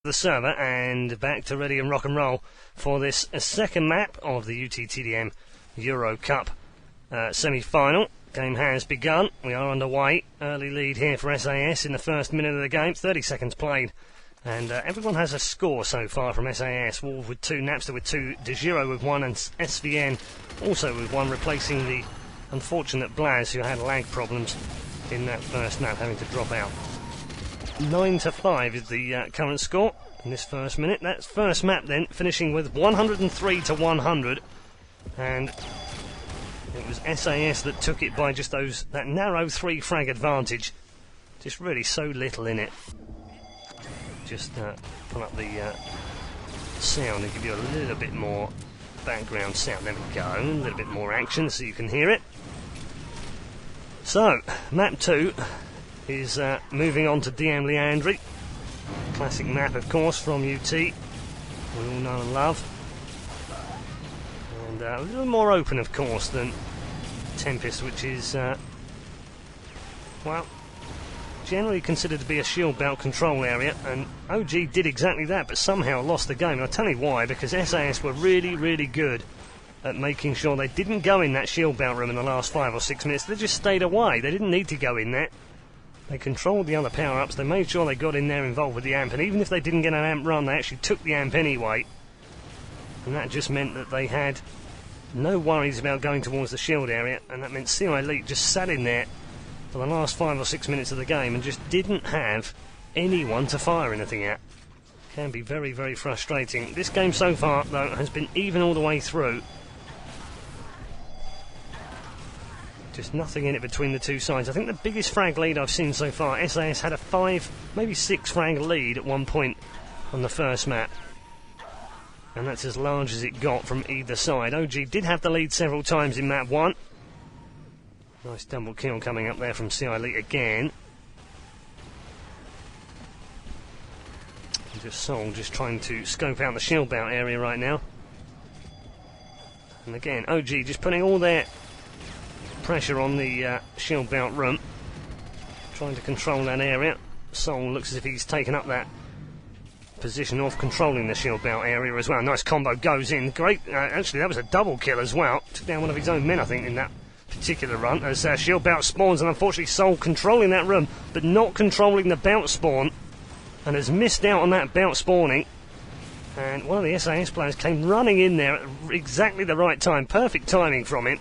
The server and back to ready and rock and roll for this second map of the UT TDM Eurocup semi-final. Game has begun. We are underway. Early lead here for SAS in the first minute of the game. 30 seconds played. And everyone has a score so far from SAS. wolv with 2, Napster with 2, xIII with 1, and SVN also with 1, replacing the unfortunate Blaz, who had lag problems in that first map, having to drop out. 9-5 is the current score in this first minute. That first map then finishing with 103 to 100, and it was SAS that took it by just that narrow 3 frag advantage. Just really so little in it. Just pull up the sound and give you a little bit more background sound. There we go, a little bit more action so you can hear it. So, map 2 is moving on to TDM LIANDRI. Classic map, of course, from UT. We all know and love. And a little more open, of course, than Tempest, which is, well, generally considered to be a shield belt control area. And OG did exactly that, but somehow lost the game. And I'll tell you why, because SAS were really, really good at making sure they didn't go in that shield belt room in the last 5 or 6 minutes. They just stayed away. They didn't need to go in there. They controlled the other power-ups, they made sure they got in there involved with the amp, and even if they didn't get an amp run, they actually took the amp anyway. And that just meant that they had no worries about going towards the shield area, and that meant xIII just sat in there for the last 5 or 6 minutes of the game and just didn't have anyone to fire anything at. Can be very, very frustrating. This game so far, though, has been even all the way through. Just nothing in it between the two sides. I think the biggest frag lead I've seen so far, SAS had a 5, maybe 6 frag lead at one point on the first map. And that's as large as it got from either side. OG did have the lead several times in map 1. Nice double kill coming up there from xIII again. And just xIII just trying to scope out the shield belt area right now. And again, OG just putting all their pressure on the shield belt room, trying to control that area. xIII looks as if he's taken up that position of controlling the shield belt area as well. Nice combo goes in. Great, actually that was a double kill as well. Took down one of his own men, I think, in that particular run, as shield belt spawns, and unfortunately xIII controlling that room but not controlling the belt spawn, and has missed out on that belt spawning. And one of the SAS players came running in there at exactly the right time. Perfect timing from it.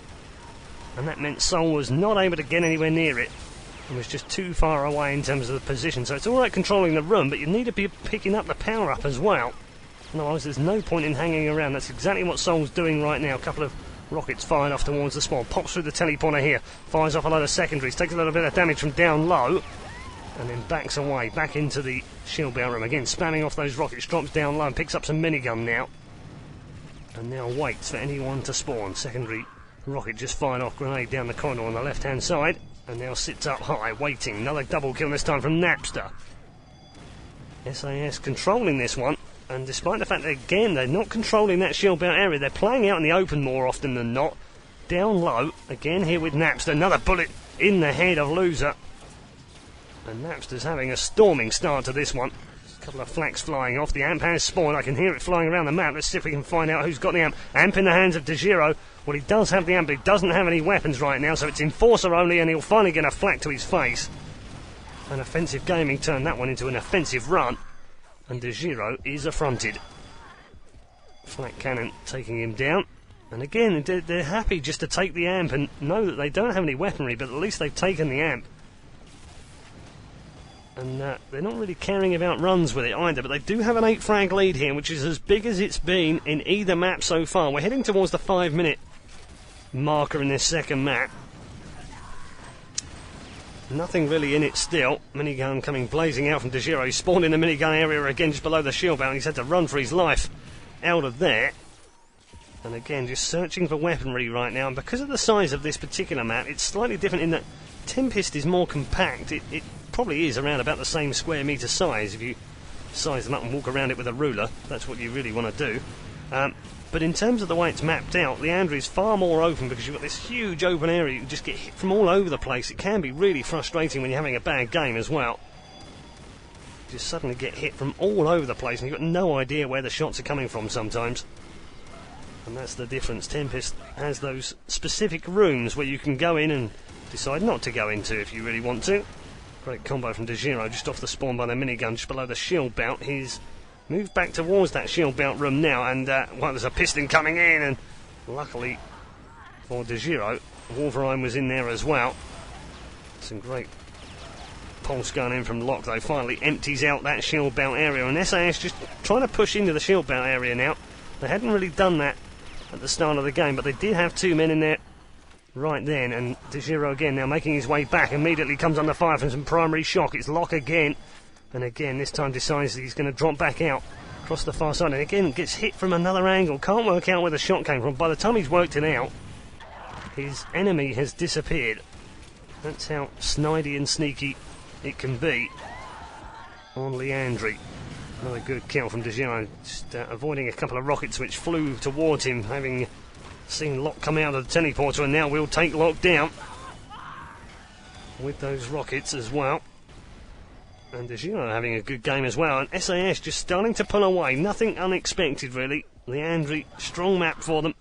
And that meant xIII was not able to get anywhere near it. It was just too far away in terms of the position. So it's alright controlling the room, but you need to be picking up the power up as well. Otherwise there's no point in hanging around. That's exactly what xIII's doing right now. A couple of rockets fired off towards the spawn. Pops through the teleporter here. Fires off a load of secondaries. Takes a little bit of damage from down low. And then backs away, back into the shield belt room. Again, spamming off those rockets. Drops down low and picks up some minigun now. And now waits for anyone to spawn. Secondary rocket just fired off, grenade down the corridor on the left-hand side, and now sits up high, waiting. Another double kill this time from Napster. SAS controlling this one, and despite the fact that, again, they're not controlling that shield belt area, they're playing out in the open more often than not. Down low, again here with Napster. Another bullet in the head of Loser. And Napster's having a storming start to this one. A couple of flaks flying off. The amp has spawned. I can hear it flying around the map. Let's see if we can find out who's got the amp. Amp in the hands of xIII. Well, he does have the amp, but he doesn't have any weapons right now, so it's enforcer only, and he'll finally get a flak to his face. An offensive gaming turned that one into an offensive run, and xIII is affronted. Flak cannon taking him down. And again, they're happy just to take the amp and know that they don't have any weaponry, but at least they've taken the amp. And they're not really caring about runs with it either, but they do have an 8 frag lead here, which is as big as it's been in either map so far. We're heading towards the 5-minute marker in this second map. Nothing really in it still. Minigun coming blazing out from xIII. He spawned in the minigun area again just below the shield belt, and he's had to run for his life out of there. And again, just searching for weaponry right now. And because of the size of this particular map, it's slightly different in that Tempest is more compact. It probably is around about the same square metre size if you size them up and walk around it with a ruler. That's what you really want to do. But in terms of the way it's mapped out, LIANDRI is far more open because you've got this huge open area. You can just get hit from all over the place. It can be really frustrating when you're having a bad game as well. just suddenly get hit from all over the place, and you've got no idea where the shots are coming from sometimes. And that's the difference. Tempest has those specific rooms where you can go in and decide not to go into if you really want to. Great combo from DeGiro, just off the spawn by the minigun, just below the shield belt. He's moved back towards that shield belt room now, and well, there's a piston coming in, and luckily for DeGiro, wolv was in there as well. Some great pulse gun in from Locke, though. Finally empties out that shield belt area, and SAS just trying to push into the shield belt area now. They hadn't really done that at the start of the game, but they did have two men in there right then, and DeGiro again now making his way back, immediately comes under fire from some primary shock. It's Locke again, and again this time decides that he's going to drop back out across the far side, and again gets hit from another angle. Can't work out where the shot came from. By the time he's worked it out, his enemy has disappeared. That's how snidey and sneaky it can be on LIANDRI. Another good kill from DeGiro, just avoiding a couple of rockets which flew towards him, having seen Locke come out of the teleporter, and now we'll take Locke down with those rockets as well. And DeGiro having a good game as well, and SAS just starting to pull away. Nothing unexpected really. LIANDRI, strong map for them.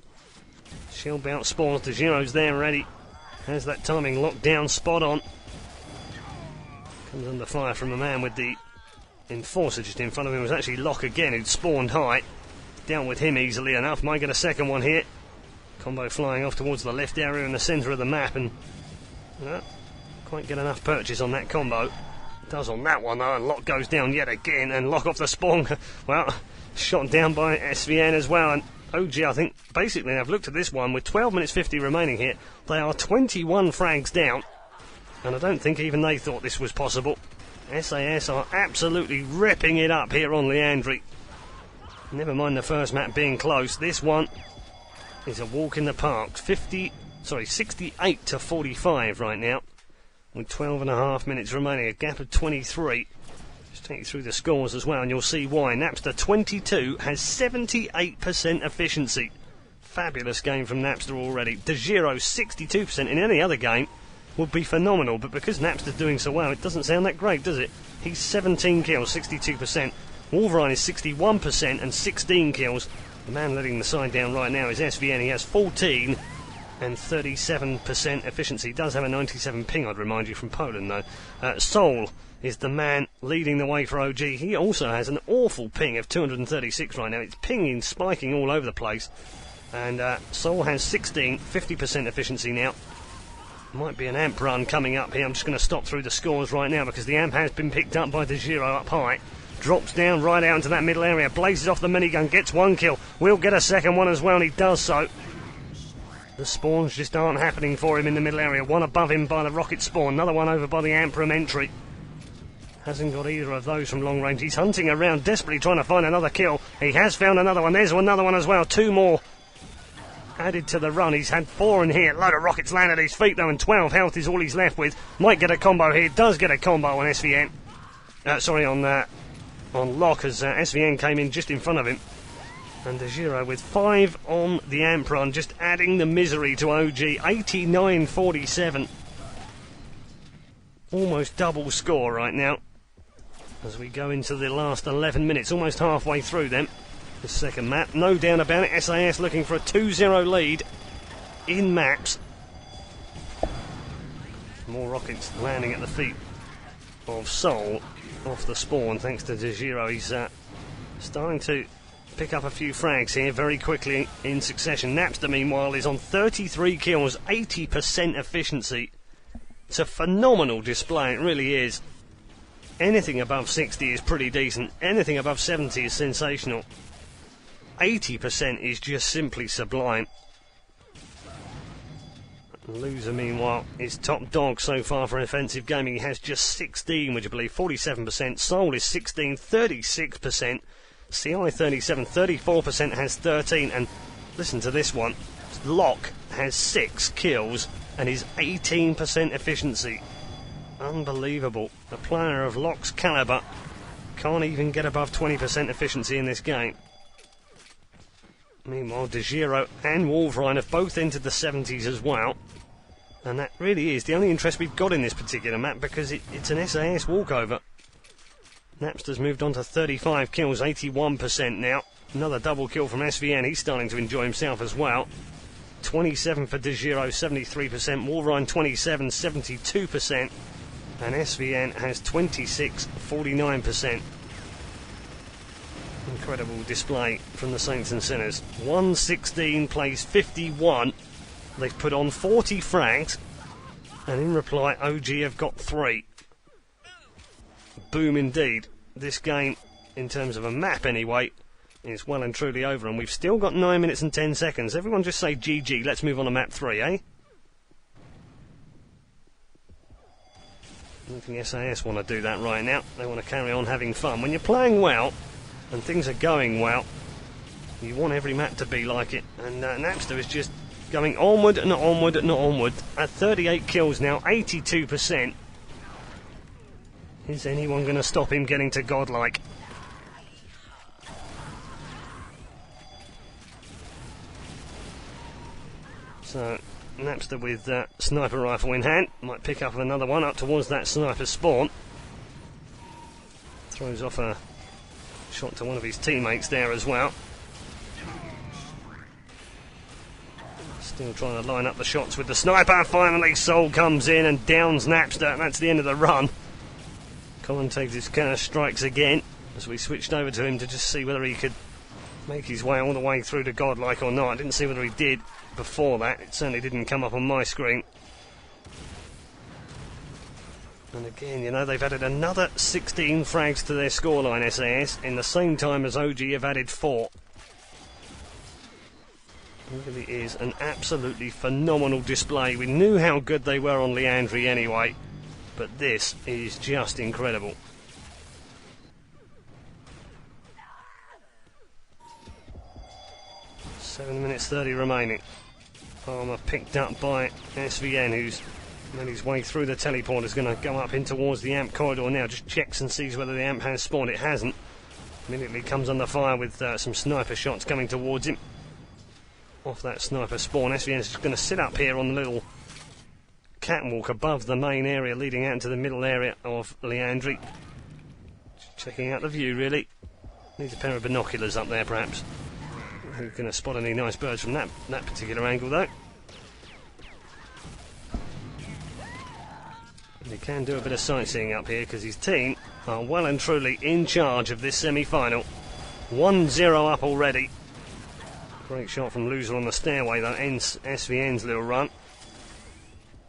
Shield belt spawns, DeGiro's there ready. Has that timing locked down, spot on. Comes under fire from a man with the enforcer just in front of him. It was actually Locke again who'd spawned high. Dealt with him easily enough. Might get a second one here. Combo flying off towards the left area in the centre of the map, and quite get enough purchase on that combo. Does on that one though, and Locke goes down yet again, and Locke off the spawn. Well, shot down by SVN as well, and OG, I think, basically, I've looked at this one, with 12 minutes 50 remaining here, they are 21 frags down, and I don't think even they thought this was possible. SAS are absolutely ripping it up here on LIANDRI. Never mind the first map being close, this one is a walk in the park. 68 to 45 right now, with 12.5 minutes remaining, a gap of 23. Just take you through the scores as well, and you'll see why. Napster 22 has 78% efficiency. Fabulous game from Napster already. DeGiro 62%. In any other game would be phenomenal, but because Napster's doing so well, it doesn't sound that great, does it? He's 17 kills, 62%. wolv is 61% and 16 kills. The man letting the side down right now is SVN. He has 14 and 37% efficiency. He does have a 97 ping, I'd remind you, from Poland though. Soul is the man leading the way for OG. He also has an awful ping of 236 right now. It's pinging, spiking all over the place. And Soul has 16, 50% efficiency now. Might be an amp run coming up here. I'm just going to stop through the scores right now because the amp has been picked up by DeGiro up high. Drops down right out into that middle area, blazes off the minigun, gets one kill. Will get a second one as well, and he does so. The spawns just aren't happening for him in the middle area. One above him by the rocket spawn, another one over by the amp room entry. Hasn't got either of those from long range. He's hunting around, desperately trying to find another kill. He has found another one. There's another one as well. Two more added to the run. He's had 4 in here. Load of rockets land at his feet though, and 12 health is all he's left with. Might get a combo here. Does get a combo on SVN. On Locke, as SVN came in just in front of him. And DeGiro with 5 on the amp run, just adding the misery to OG. 89-47. Almost double score right now as we go into the last 11 minutes, almost halfway through them. The second map, no doubt about it. SAS looking for a 2-0 lead in maps. More rockets landing at the feet of Soul off the spawn, thanks to DeGiro. He's starting to pick up a few frags here very quickly in succession. Napster, meanwhile, is on 33 kills, 80% efficiency. It's a phenomenal display, it really is. Anything above 60 is pretty decent. Anything above 70 is sensational. 80% is just simply sublime. Loser, meanwhile, is top dog so far for offensive gaming. He has just 16, would you believe, 47%. Soul is 16, 36%. CI 37, 34% has 13. And listen to this one. Locke has 6 kills and is 18% efficiency. Unbelievable. A player of Locke's calibre can't even get above 20% efficiency in this game. Meanwhile, DeGiro and wolv have both entered the 70s as well. And that really is the only interest we've got in this particular map, because it's an SAS walkover. Napster's moved on to 35 kills, 81% now. Another double kill from SVN, he's starting to enjoy himself as well. 27 for DeGiro, 73%, Wolverine 27, 72%, and SVN has 26, 49%. Incredible display from the Saints and Sinners. 116 plays 51. They've put on 40 frags, and in reply, OG have got 3. Boom indeed. This game, in terms of a map anyway, is well and truly over, and we've still got 9 minutes and 10 seconds. Everyone just say GG, let's move on to map 3, eh? I don't think SAS want to do that right now. They want to carry on having fun. When you're playing well, and things are going well, you want every map to be like it, and Napster is just going onward and onward and onward. At 38 kills now, 82%. Is anyone going to stop him getting to godlike? So, Napster with sniper rifle in hand, might pick up another one up towards that sniper spawn. Throws off a shot to one of his teammates there as well. Still trying to line up the shots with the sniper. Finally, Soul comes in and downs Napster. That's the end of the run. Commentator's kind of strikes again as we switched over to him to just see whether he could make his way all the way through to godlike or not. I didn't see whether he did before that. It certainly didn't come up on my screen. And again, you know, they've added another 16 frags to their scoreline, SAS, in the same time as OG have added 4. It really is an absolutely phenomenal display. We knew how good they were on LIANDRI anyway, but this is just incredible. Seven minutes 30 remaining. Palmer picked up by SVN, who's made his way through the teleport. Is going to go up in towards the AMP corridor now. Just checks and sees whether the AMP has spawned. It hasn't. Immediately comes under fire with some sniper shots coming towards him. Off that sniper spawn, SVN is just going to sit up here on the little catwalk above the main area leading out into the middle area of LIANDRI. Just checking out the view, really. Needs a pair of binoculars up there, perhaps. Who's going to spot any nice birds from that particular angle, though. And he can do a bit of sightseeing up here because his team are well and truly in charge of this semi-final. 1-0 up already. Great shot from Loser on the stairway, that ends SVN's little run.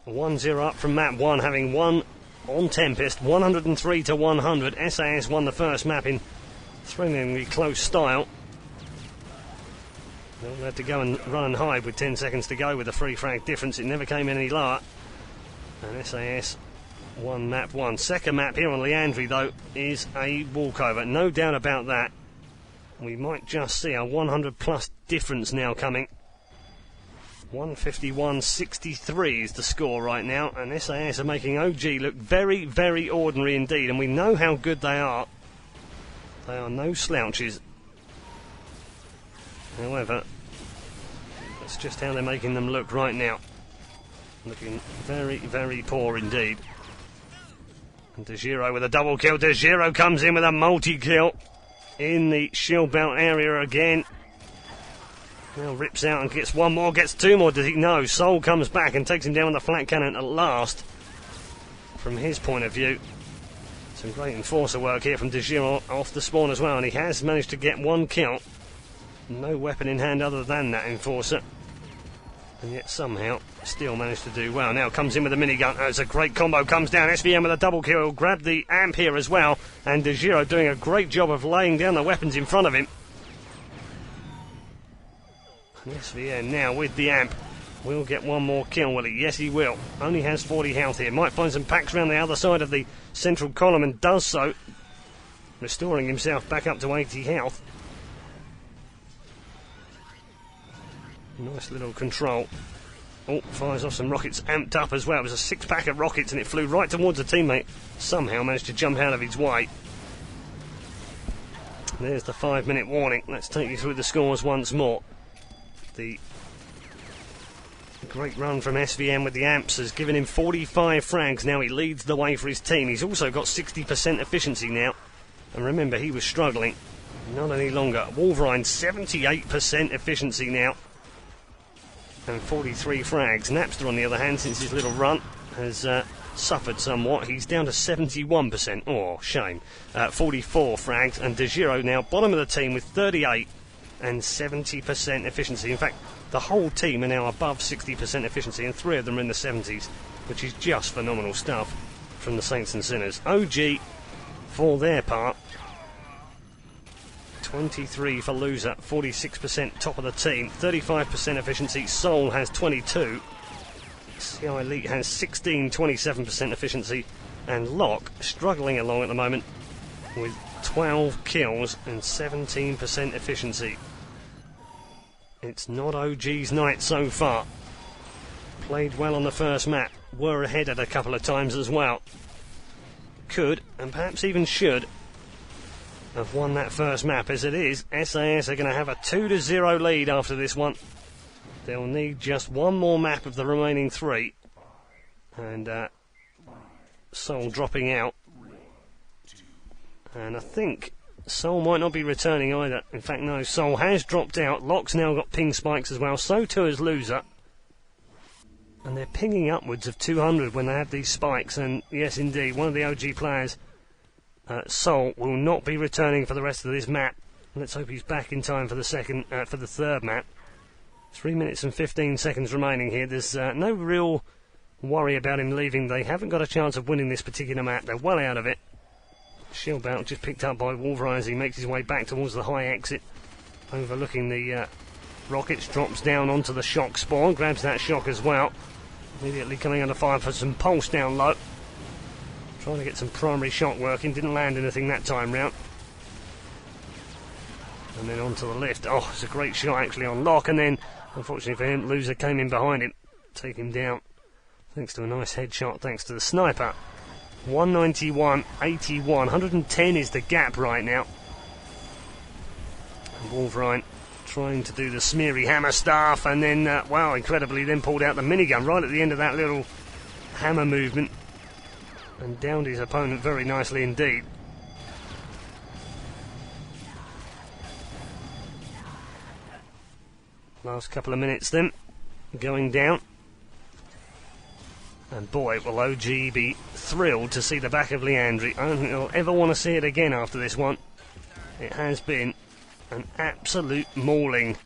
1-0 up from map 1, having won on Tempest, 103 to 100. SAS won the first map in thrillingly close style. They'll have to go and run and hide with 10 seconds to go with a free frag difference. It never came any lower. And SAS won map 1. Second map here on LIANDRI, though, is a walkover. No doubt about that. We might just see a 100 plus difference now coming. 151.63 is the score right now, and SAS are making OG look very, very ordinary indeed, and we know how good they are. They are no slouches. However, that's just how they're making them look right now. Looking very, very poor indeed. And DeGiro with a double kill. DeGiro comes in with a multi-kill in the shield belt area again. Now rips out and gets one more, gets two more, does he? No, Soul comes back and takes him down with the flat cannon at last. From his point of view, some great enforcer work here from DeGiro off the spawn as well, and he has managed to get one kill. No weapon in hand other than that enforcer, and yet somehow still managed to do well. Now comes in with a minigun. It's a great combo, comes down. SVN with a double kill, grabbed the AMP here as well, and DeGiro doing a great job of laying down the weapons in front of him. SVN now with the AMP will get one more kill, will he? Yes, he will. Only has 40 health here. Might find some packs around the other side of the central column and does so, restoring himself back up to 80 health. Nice little control. Oh, fires off some rockets, amped up as well. It was a 6-pack of rockets and it flew right towards a teammate. Somehow managed to jump out of his way. There's the 5-minute warning. Let's take you through the scores once more. The great run from SVN with the amps has given him 45 frags. Now he leads the way for his team. He's also got 60% efficiency now. And remember, he was struggling. Not any longer. wolv 78% efficiency now. And 43 frags. Napster, on the other hand, since his little run, has suffered somewhat. He's down to 71%. Oh, shame. 44 frags. And DeGiro now bottom of the team with 38 and 70% efficiency. In fact, the whole team are now above 60% efficiency, and 3 of them are in the 70s, which is just phenomenal stuff from the Saints and Sinners. OG, for their part, 23 for loser, 46% top of the team, 35% efficiency. Soul has 22. xIII has 16, 27% efficiency. And Locke struggling along at the moment with 12 kills and 17% efficiency. It's not OG's night so far. Played well on the first map. Were ahead at a couple of times as well. Could, and perhaps even should, have won that first map. As it is, SAS are going to have a 2-0 lead after this one. They'll need just one more map of the remaining 3. And Soul dropping out. And I think Soul might not be returning either. In fact, no, Soul has dropped out. Locke's now got ping spikes as well. So too has Loser. And they're pinging upwards of 200 when they have these spikes. And yes, indeed, one of the OG players, Soul, will not be returning for the rest of this map. Let's hope he's back in time for the third map. 3 minutes and 15 seconds remaining here. There's no real worry about him leaving. They haven't got a chance of winning this particular map. They're well out of it. Shield belt just picked up by wolv as he makes his way back towards the high exit, overlooking the rockets. Drops down onto the shock spawn, grabs that shock as well. Immediately coming under fire for some pulse down low. Trying to get some primary shot working, didn't land anything that time round. And then onto the lift. Oh, it's a great shot actually on Locke, and then unfortunately for him, Loser came in behind him, take him down. Thanks to a nice headshot, thanks to the sniper. 191, 81, 110 is the gap right now. And wolv trying to do the smeary hammer stuff, and then, wow, incredibly, then pulled out the minigun right at the end of that little hammer movement, and downed his opponent very nicely indeed. Last couple of minutes then, going down. And boy, will OG be thrilled to see the back of LIANDRI. I don't think they'll ever want to see it again after this one. It has been an absolute mauling.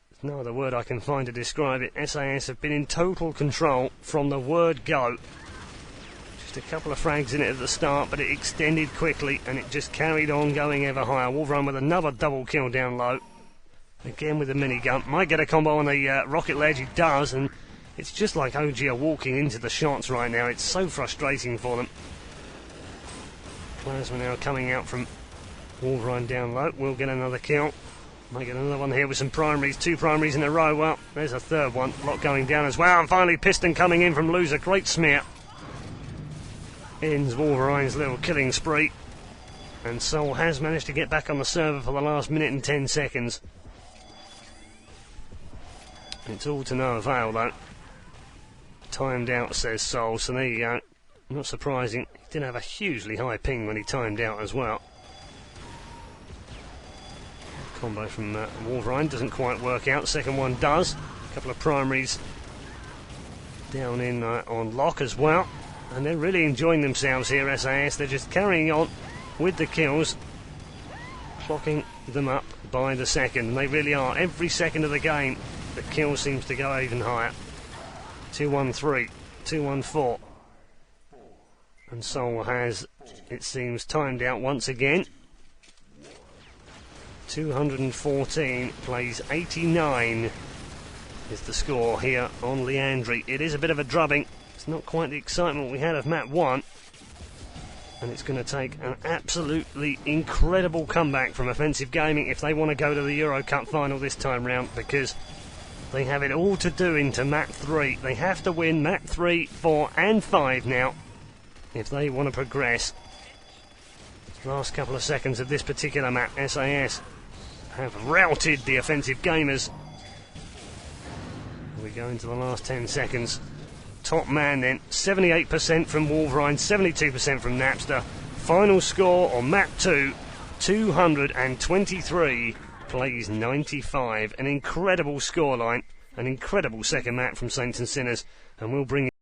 There's no other word I can find to describe it. SAS have been in total control from the word go. Just a couple of frags in it at the start, but it extended quickly and it just carried on going ever higher. wolv with another double kill down low. Again with the minigun. Might get a combo on the rocket ledge. He does, and it's just like OG are walking into the shots right now. It's so frustrating for them. Plasma now coming out from wolv down low. We'll get another kill. Might get another one here with some primaries. 2 primaries in a row. Well, there's a third one. Lock going down as well. And finally Piston coming in from Loser. Great smear. Ends wolv little killing spree. And Soul has managed to get back on the server for the last minute and 10 seconds. It's all to no avail though. Timed out, says Soul, so there you go. Not surprising. He did have a hugely high ping when he timed out as well. Combo from wolv doesn't quite work out. Second one does. A couple of primaries down in on Locke as well. And they're really enjoying themselves here, SAS. They're just carrying on with the kills, clocking them up by the second. And they really are. Every second of the game, the kill seems to go even higher. 213, 214. And Soul has, it seems, timed out once again. 214 plays 89 is the score here on LIANDRI. It is a bit of a drubbing. It's not quite the excitement we had of map 1. And it's going to take an absolutely incredible comeback from Offensive Gaming if they want to go to the Eurocup final this time round, because they have it all to do into map 3. They have to win map 3, 4 and 5 now if they want to progress. Last couple of seconds of this particular map, SAS have routed the Offensive Gamers. We go into the last 10 seconds. Top man then, 78% from wolv, 72% from Napster, Final score on map 2, 223 plays 95. An incredible scoreline, an incredible second map from Saints and Sinners, and we'll bring